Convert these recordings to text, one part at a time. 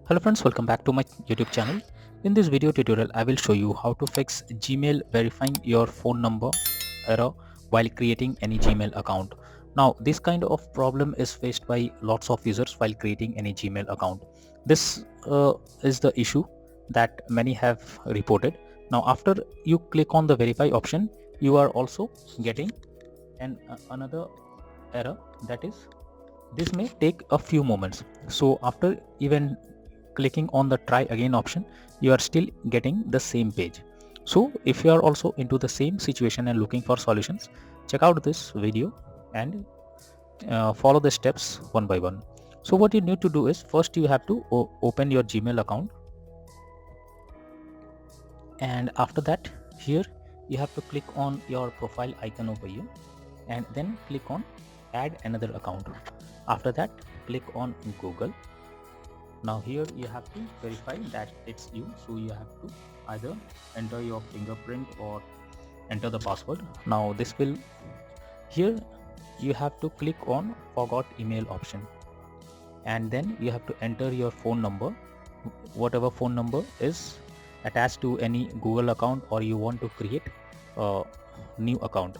Hello friends, welcome back to my YouTube channel. In this video tutorial, I will show you how to fix Gmail verifying your phone number error while creating any Gmail account. Now, this kind of problem is faced by lots of users while creating any Gmail account. This is the issue that many have reported. Now, after you click on the verify option, you are also getting another error, that is this may take a few moments. So after even clicking on the try again option, you are still getting the same page. So if you are also into the same situation and looking for solutions, check out this video and follow the steps one by one. So what you need to do is, first you have to open your Gmail account, and after that here you have to click on your profile icon over here and then click on add another account. After that, click on Google. Now here you have to verify that it's you, so you have to either enter your fingerprint or enter the password. Now this will, here you have to click on forgot email option, and then you have to enter your phone number, whatever phone number is attached to any Google account or you want to create a new account.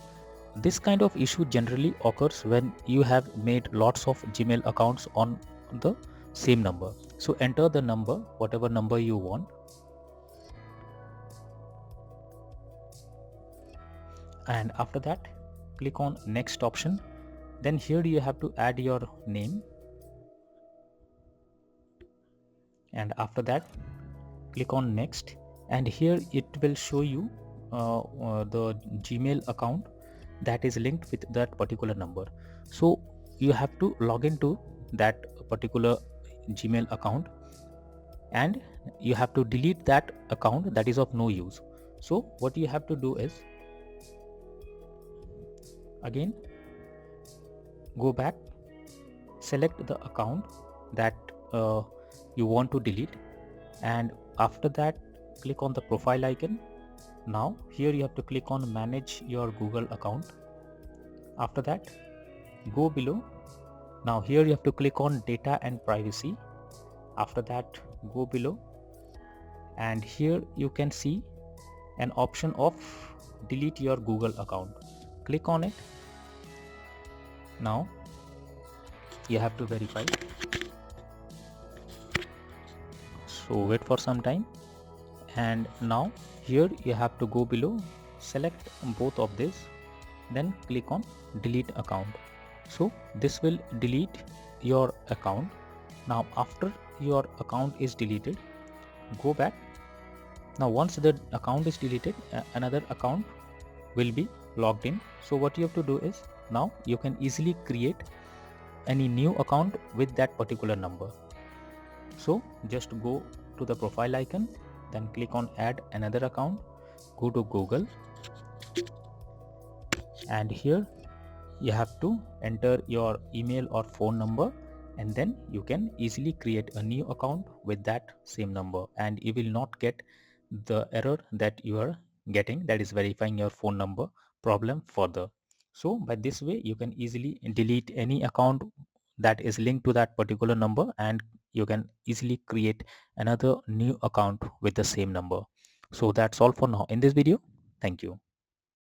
This kind of issue generally occurs when you have made lots of Gmail accounts on the same number. So enter the number, whatever number you want, and after that click on next option. Then here you have to add your name, and after that click on next, and here it will show you the Gmail account that is linked with that particular number. So you have to log into that particular Gmail account and you have to delete that account that is of no use. So what you have to do is, again go back, select the account that you want to delete, and after that click on the profile icon. Now here you have to click on manage your Google account. After that go below. Now here you have to click on data and privacy. After that go below, and here you can see an option of delete your Google account. Click on it. Now you have to verify, so wait for some time, and now here you have to go below, select both of this, then click on delete account. So this will delete your account. Now after your account is deleted, go back. Now once the account is deleted, another account will be logged in. So what you have to do is, now you can easily create any new account with that particular number. So just go to the profile icon, then click on add another account, go to Google, and here you have to enter your email or phone number, and then you can easily create a new account with that same number, and you will not get the error that you are getting, that is verifying your phone number problem further. So by this way you can easily delete any account that is linked to that particular number, and you can easily create another new account with the same number. So that's all for now in this video. Thank you.